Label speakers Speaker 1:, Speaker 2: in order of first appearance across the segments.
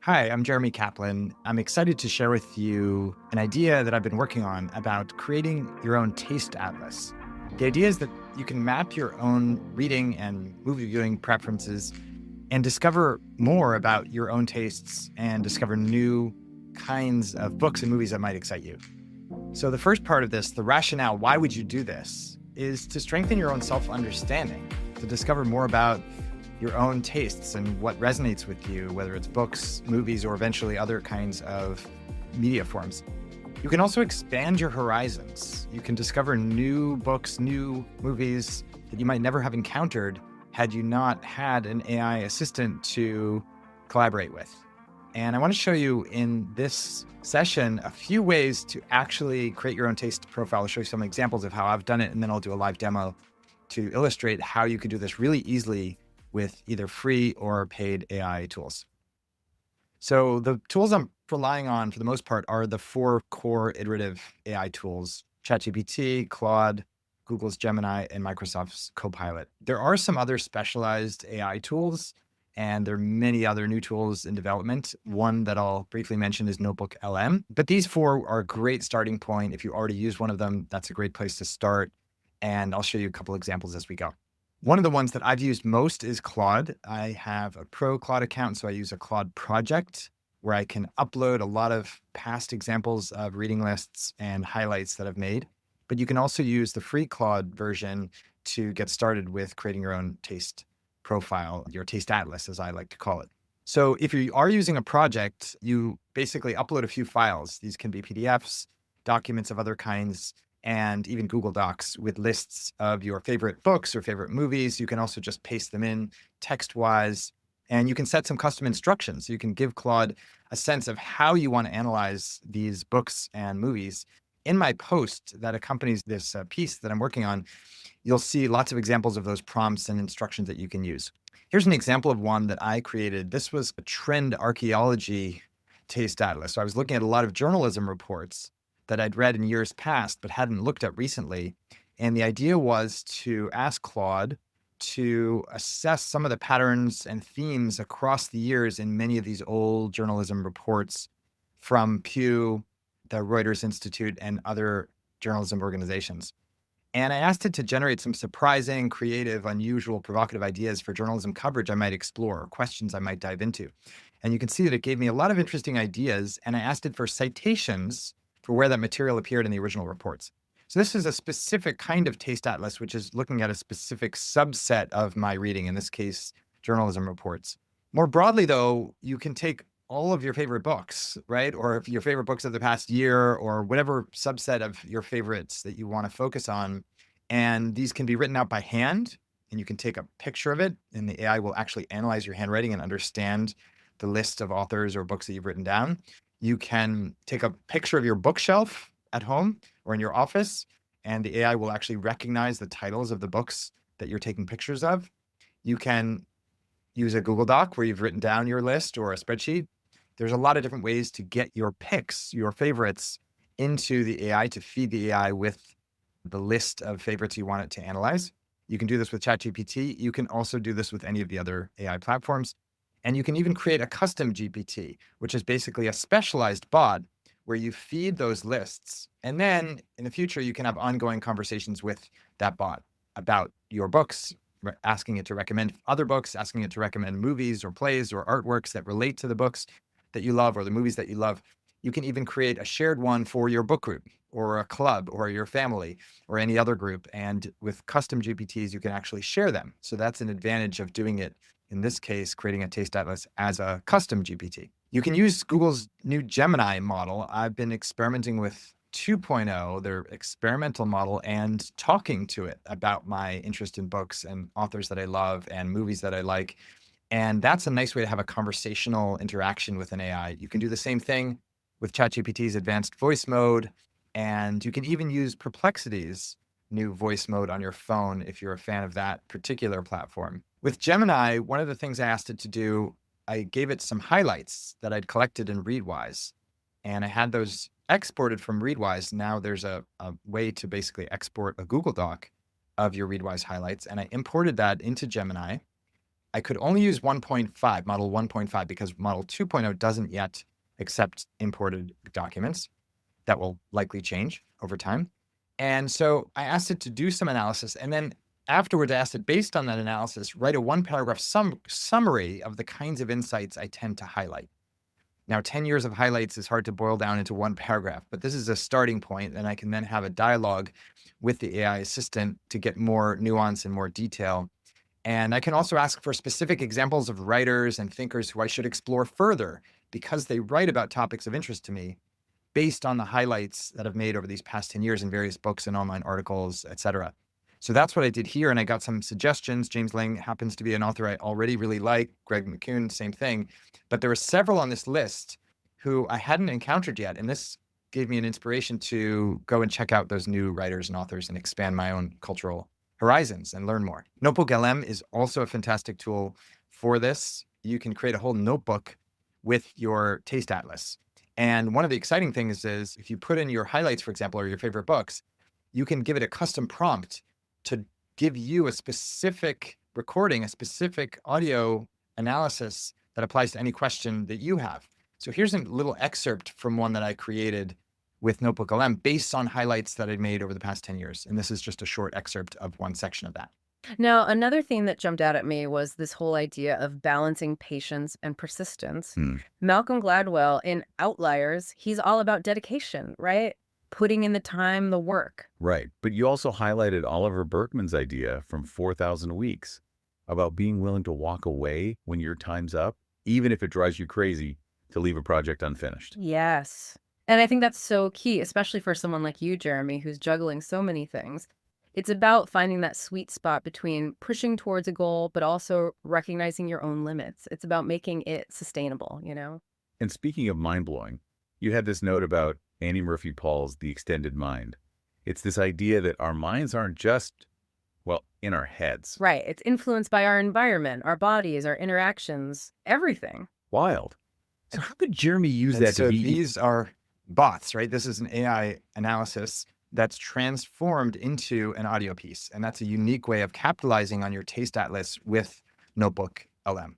Speaker 1: Hi, I'm Jeremy Kaplan. I'm excited to share with you an idea that I've been working on about creating your own taste atlas. The idea is that you can map your own reading and movie viewing preferences and discover more about your own tastes and discover new kinds of books and movies that might excite you. So, the first part of this, the rationale, why would you do this, is to strengthen your own self understanding, to discover more about your own tastes and what resonates with you, whether it's books, movies, or eventually other kinds of media forms. You can also expand your horizons. You can discover new books, new movies that you might never have encountered had you not had an AI assistant to collaborate with. And I want to show you in this session a few ways to actually create your own taste profile. I'll show you some examples of how I've done it, and then I'll do a live demo to illustrate how you can do this really easily with either free or paid AI tools. So the tools I'm relying on for the most part are the four core iterative AI tools: ChatGPT, Claude, Google's Gemini, and Microsoft's Copilot. There are some other specialized AI tools, and there are many other new tools in development. One that I'll briefly mention is Notebook LM. But these four are a great starting point. If you already use one of them, that's a great place to start. And I'll show you a couple examples as we go. One of the ones that I've used most is Claude. I have a pro Claude account, so I use a Claude project where I can upload a lot of past examples of reading lists and highlights that I've made. But you can also use the free Claude version to get started with creating your own taste profile, your taste atlas, as I like to call it. So if you are using a project, you basically upload a few files. These can be PDFs, documents of other kinds, and even Google Docs with lists of your favorite books or favorite movies. You can also just paste them in text-wise, and you can set some custom instructions. You can give Claude a sense of how you want to analyze these books and movies. In my post that accompanies this piece that I'm working on, you'll see lots of examples of those prompts and instructions that you can use. Here's an example of one that I created. This was a trend archaeology taste atlas. So I was looking at a lot of journalism reports that I'd read in years past, but hadn't looked at recently. And the idea was to ask Claude to assess some of the patterns and themes across the years in many of these old journalism reports from Pew, the Reuters Institute, and other journalism organizations. And I asked it to generate some surprising, creative, unusual, provocative ideas for journalism coverage I might explore, or questions I might dive into. And you can see that it gave me a lot of interesting ideas, and I asked it for citations for where that material appeared in the original reports. So this is a specific kind of taste atlas, which is looking at a specific subset of my reading, in this case, journalism reports. More broadly, though, you can take all of your favorite books, right? Or if your favorite books of the past year, or whatever subset of your favorites that you want to focus on. And these can be written out by hand, and you can take a picture of it, and the AI will actually analyze your handwriting and understand the list of authors or books that you've written down. You can take a picture of your bookshelf at home or in your office, and the AI will actually recognize the titles of the books that you're taking pictures of. You can use a Google Doc where you've written down your list, or a spreadsheet. There's a lot of different ways to get your picks, your favorites, into the AI, to feed the AI with the list of favorites you want it to analyze. You can do this with ChatGPT. You can also do this with any of the other AI platforms. And you can even create a custom GPT, which is basically a specialized bot where you feed those lists. And then in the future, you can have ongoing conversations with that bot about your books, asking it to recommend other books, asking it to recommend movies or plays or artworks that relate to the books that you love or the movies that you love. You can even create a shared one for your book group or a club or your family or any other group. And with custom GPTs, you can actually share them. So that's an advantage of doing it, in this case, creating a taste atlas as a custom GPT. You can use Google's new Gemini model. I've been experimenting with 2.0, their experimental model, and talking to it about my interest in books and authors that I love and movies that I like. And that's a nice way to have a conversational interaction with an AI. You can do the same thing with ChatGPT's advanced voice mode, and you can even use Perplexity's new voice mode on your phone if you're a fan of that particular platform. With Gemini, one of the things I asked it to do, I gave it some highlights that I'd collected in Readwise, and I had those exported from Readwise. Now there's a way to basically export a Google Doc of your Readwise highlights, and I imported that into Gemini. I could only use 1.5, model 1.5, because model 2.0 doesn't yet accept imported documents. That will likely change over time. And so I asked it to do some analysis. And then afterwards, I asked it, based on that analysis, write a one-paragraph summary of the kinds of insights I tend to highlight. Now, 10 years of highlights is hard to boil down into one paragraph, but this is a starting point, and I can then have a dialogue with the AI assistant to get more nuance and more detail. And I can also ask for specific examples of writers and thinkers who I should explore further because they write about topics of interest to me based on the highlights that I've made over these past 10 years in various books and online articles, et cetera. So that's what I did here. And I got some suggestions. James Lang happens to be an author I already really like. Greg McCune, same thing. But there were several on this list who I hadn't encountered yet. And this gave me an inspiration to go and check out those new writers and authors and expand my own cultural horizons and learn more. Notebook LM is also a fantastic tool for this. You can create a whole notebook with your taste atlas. And one of the exciting things is if you put in your highlights, for example, or your favorite books, you can give it a custom prompt to give you a specific recording, a specific audio analysis that applies to any question that you have. So here's a little excerpt from one that I created with Notebook LM based on highlights that I'd made over the past 10 years. And this is just a short excerpt of one section of that.
Speaker 2: Now, another thing that jumped out at me was this whole idea of balancing patience and persistence.
Speaker 3: Hmm.
Speaker 2: Malcolm Gladwell in Outliers, he's all about dedication, right? Putting in the time, the work.
Speaker 3: Right. But you also highlighted Oliver Berkman's idea from 4,000 Weeks about being willing to walk away when your time's up, even if it drives you crazy to leave a project unfinished.
Speaker 2: Yes. And I think that's so key, especially for someone like you, Jeremy, who's juggling so many things. It's about finding that sweet spot between pushing towards a goal, but also recognizing your own limits. It's about making it sustainable, you know?
Speaker 3: And speaking of mind-blowing, you had this note about Annie Murphy Paul's The Extended Mind. It's this idea that our minds aren't just, well, in our heads.
Speaker 2: Right. It's influenced by our environment, our bodies, our interactions, everything.
Speaker 3: Wild. So how could Jeremy use
Speaker 1: And
Speaker 3: that
Speaker 1: so
Speaker 3: to be...
Speaker 1: these are bots, right? This is an AI analysis that's transformed into an audio piece. And that's a unique way of capitalizing on your taste atlas with Notebook LM.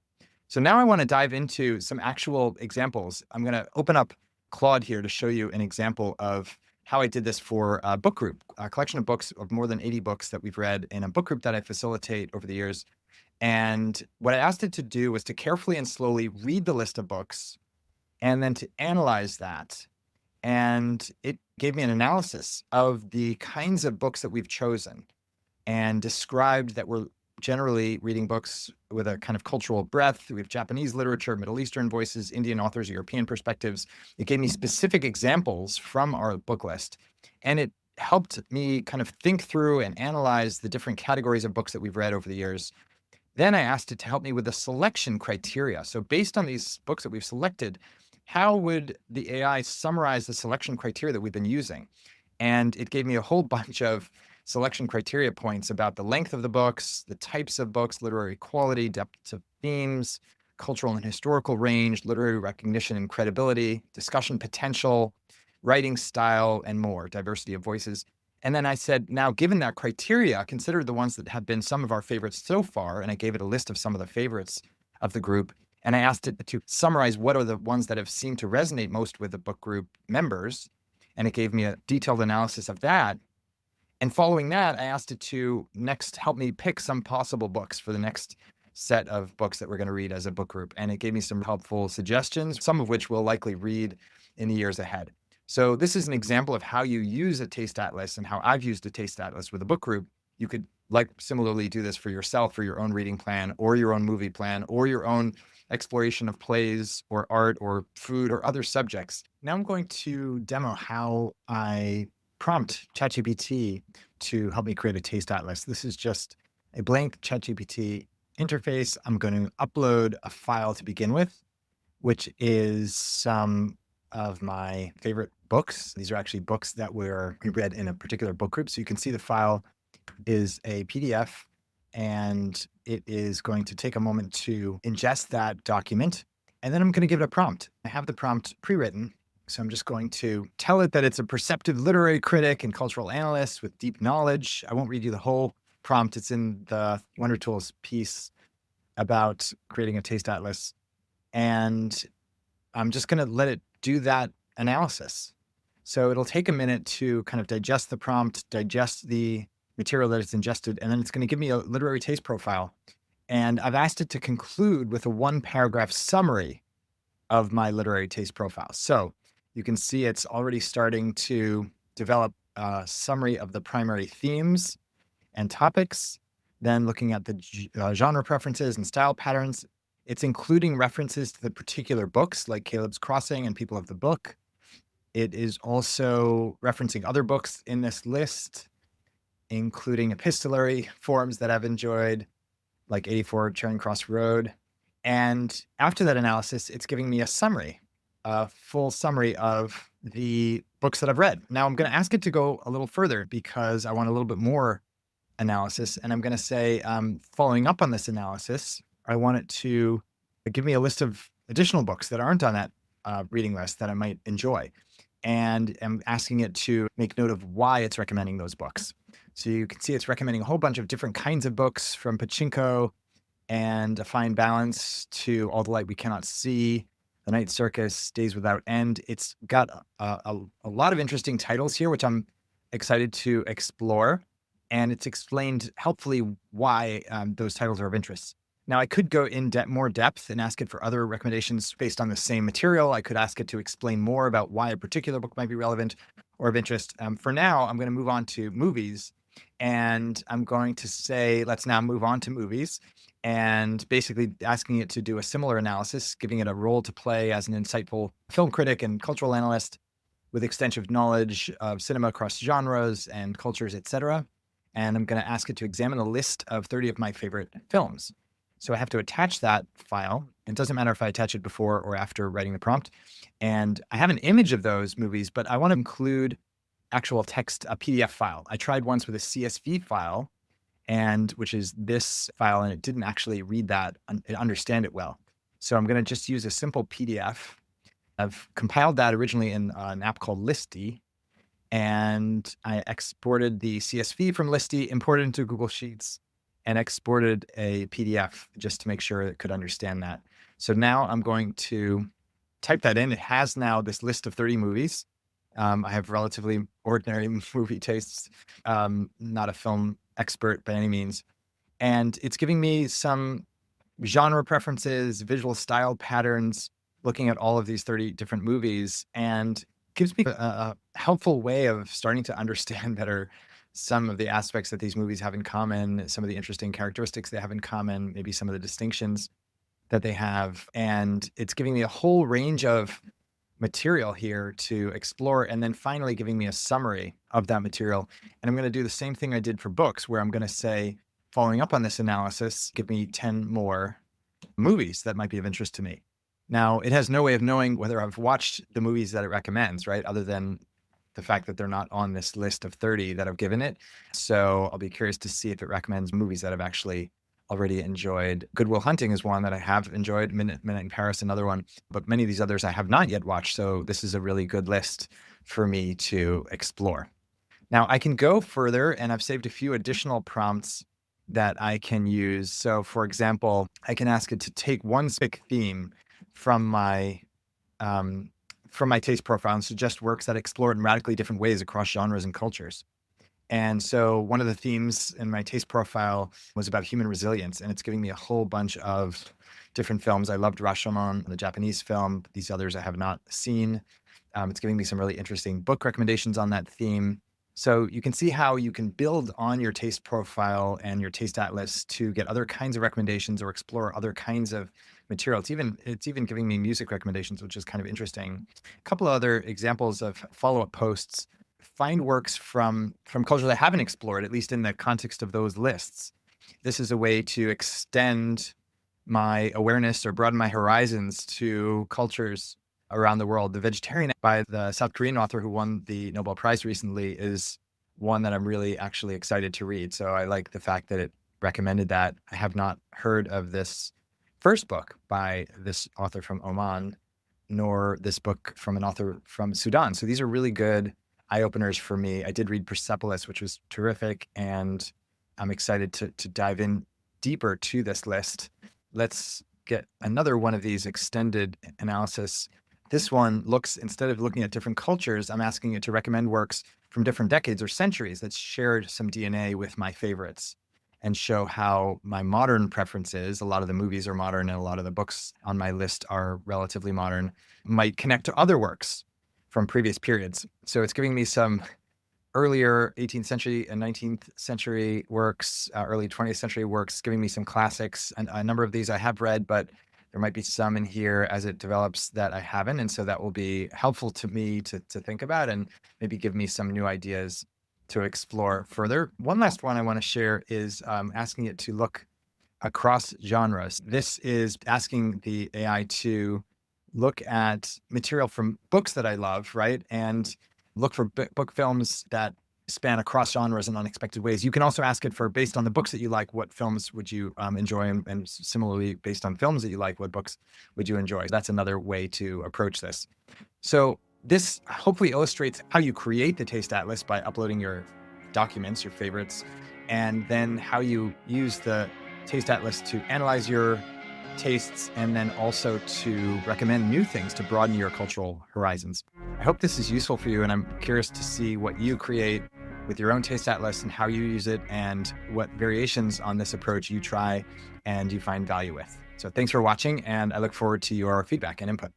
Speaker 1: So now I want to dive into some actual examples. I'm going to open up Claude here to show you an example of how I did this for a book group, a collection of books of more than 80 books that we've read in a book group that I facilitate over the years. And what I asked it to do was to carefully and slowly read the list of books and then to analyze that. And it gave me an analysis of the kinds of books that we've chosen and described that we're generally reading books with a kind of cultural breadth. We have Japanese literature, Middle Eastern voices, Indian authors, European perspectives. It gave me specific examples from our book list. And it helped me kind of think through and analyze the different categories of books that we've read over the years. Then I asked it to help me with the selection criteria. So based on these books that we've selected, how would the AI summarize the selection criteria that we've been using? And it gave me a whole bunch of selection criteria points about the length of the books, the types of books, literary quality, depth of themes, cultural and historical range, literary recognition and credibility, discussion potential, writing style, and more, diversity of voices. And then I said, now, given that criteria, consider the ones that have been some of our favorites so far. And I gave it a list of some of the favorites of the group. And I asked it to summarize what are the ones that have seemed to resonate most with the book group members. And it gave me a detailed analysis of that. And following that, I asked it to next help me pick some possible books for the next set of books that we're going to read as a book group. And it gave me some helpful suggestions, some of which we'll likely read in the years ahead. So this is an example of how you use a taste atlas and how I've used a taste atlas with a book group. You could similarly do this for yourself, for your own reading plan or your own movie plan or your own exploration of plays or art or food or other subjects. Now I'm going to demo how I prompt ChatGPT to help me create a taste atlas. This is just a blank ChatGPT interface. I'm going to upload a file to begin with, which is some of my favorite books. These are actually books that we read in a particular book group. So you can see the file is a PDF, and it is going to take a moment to ingest that document. And then I'm going to give it a prompt. I have the prompt pre-written. So I'm just going to tell it that it's a perceptive literary critic and cultural analyst with deep knowledge. I won't read you the whole prompt. It's in the Wonder Tools piece about creating a taste atlas, and I'm just going to let it do that analysis. So it'll take a minute to kind of digest the prompt, digest the material that it's ingested, and then it's going to give me a literary taste profile. And I've asked it to conclude with a 1-paragraph summary of my literary taste profile. So you can see it's already starting to develop a summary of the primary themes and topics, then looking at the genre preferences and style patterns. It's including references to the particular books like Caleb's Crossing and People of the Book. It is also referencing other books in this list, including epistolary forms that I've enjoyed, like 84 Charing Cross Road. And after that analysis, it's giving me a summary, a full summary of the books that I've read. Now I'm going to ask it to go a little further because I want a little bit more analysis. And I'm going to say, following up on this analysis, I want it to give me a list of additional books that aren't on that reading list that I might enjoy. And I'm asking it to make note of why it's recommending those books. So you can see it's recommending a whole bunch of different kinds of books, from Pachinko and A Fine Balance to All the Light We Cannot See, The Night Circus, Days Without End. It's got a lot of interesting titles here, which I'm excited to explore. And it's explained helpfully why those titles are of interest. Now, I could go in more depth and ask it for other recommendations based on the same material. I could ask it to explain more about why a particular book might be relevant or of interest. For now, I'm going to move on to movies. And I'm going to say, let's now move on to movies, and basically asking it to do a similar analysis, giving it a role to play as an insightful film critic and cultural analyst with extensive knowledge of cinema across genres and cultures, etc. And I'm going to ask it to examine a list of 30 of my favorite films. So I have to attach that file. It doesn't matter if I attach it before or after writing the prompt. And I have an image of those movies, but I want to include actual text, a PDF file. I tried once with a CSV file, and which is this file, and it didn't actually read that and understand it well. So I'm going to just use a simple PDF. I've compiled that originally in an app called Listy, and I exported the CSV from Listy, imported it into Google Sheets, and exported a PDF just to make sure it could understand that. So now I'm going to type that in. It has now this list of 30 movies. I have relatively ordinary movie tastes, not a film expert by any means. And it's giving me some genre preferences, visual style patterns, looking at all of these 30 different movies, and gives me a helpful way of starting to understand better some of the aspects that these movies have in common, some of the interesting characteristics they have in common, maybe some of the distinctions that they have. And it's giving me a whole range of material here to explore, and then finally giving me a summary of that material. And I'm going to do the same thing I did for books, where I'm going to say, following up on this analysis, give me 10 more movies that might be of interest to me. Now, it has no way of knowing whether I've watched the movies that it recommends, right? Other than the fact that they're not on this list of 30 that I've given it. So I'll be curious to see if it recommends movies that I've actually already enjoyed. Good Will Hunting is one that I have enjoyed, Midnight in Paris, another one, but many of these others I have not yet watched. So this is a really good list for me to explore. Now I can go further, and I've saved a few additional prompts that I can use. So for example, I can ask it to take one specific theme from my taste profile and suggest works that explore it in radically different ways across genres and cultures. And so one of the themes in my taste profile was about human resilience, and it's giving me a whole bunch of different films. I loved Rashomon, the Japanese film. These others I have not seen. It's giving me some really interesting book recommendations on that theme. So you can see how you can build on your taste profile and your taste atlas to get other kinds of recommendations or explore other kinds of material. It's even giving me music recommendations, which is kind of interesting. A couple of other examples of follow-up posts. Find works from cultures I haven't explored, at least in the context of those lists. This is a way to extend my awareness or broaden my horizons to cultures around the world. The Vegetarian by the South Korean author who won the Nobel Prize recently is one that I'm really actually excited to read. So I like the fact that it recommended that. I have not heard of this first book by this author from Oman, nor this book from an author from Sudan. So these are really good eye-openers for me. I did read Persepolis, which was terrific, and I'm excited to dive in deeper to this list. let's get another one of these extended analysis. This one looks, instead of looking at different cultures, I'm asking it to recommend works from different decades or centuries that shared some DNA with my favorites and show how my modern preferences, a lot of the movies are modern and a lot of the books on my list are relatively modern, might connect to other works from previous periods. So it's giving me some earlier 18th century and 19th century works, early 20th century works, giving me some classics. And a number of these I have read, but there might be some in here as it develops that I haven't. And so that will be helpful to me to think about and maybe give me some new ideas to explore further. One last one I want to share is asking it to look across genres. This is asking the AI to look at material from books that I love, right? And look for book films that span across genres in unexpected ways. You can also ask it for, based on the books that you like, what films would you enjoy? And similarly, based on films that you like, what books would you enjoy? That's another way to approach this. So this hopefully illustrates how you create the Taste Atlas by uploading your documents, your favorites, and then how you use the Taste Atlas to analyze your tastes and then also to recommend new things to broaden your cultural horizons. I hope this is useful for you, and I'm curious to see what you create with your own Taste Atlas and how you use it and what variations on this approach you try and you find value with. So thanks for watching, and I look forward to your feedback and input.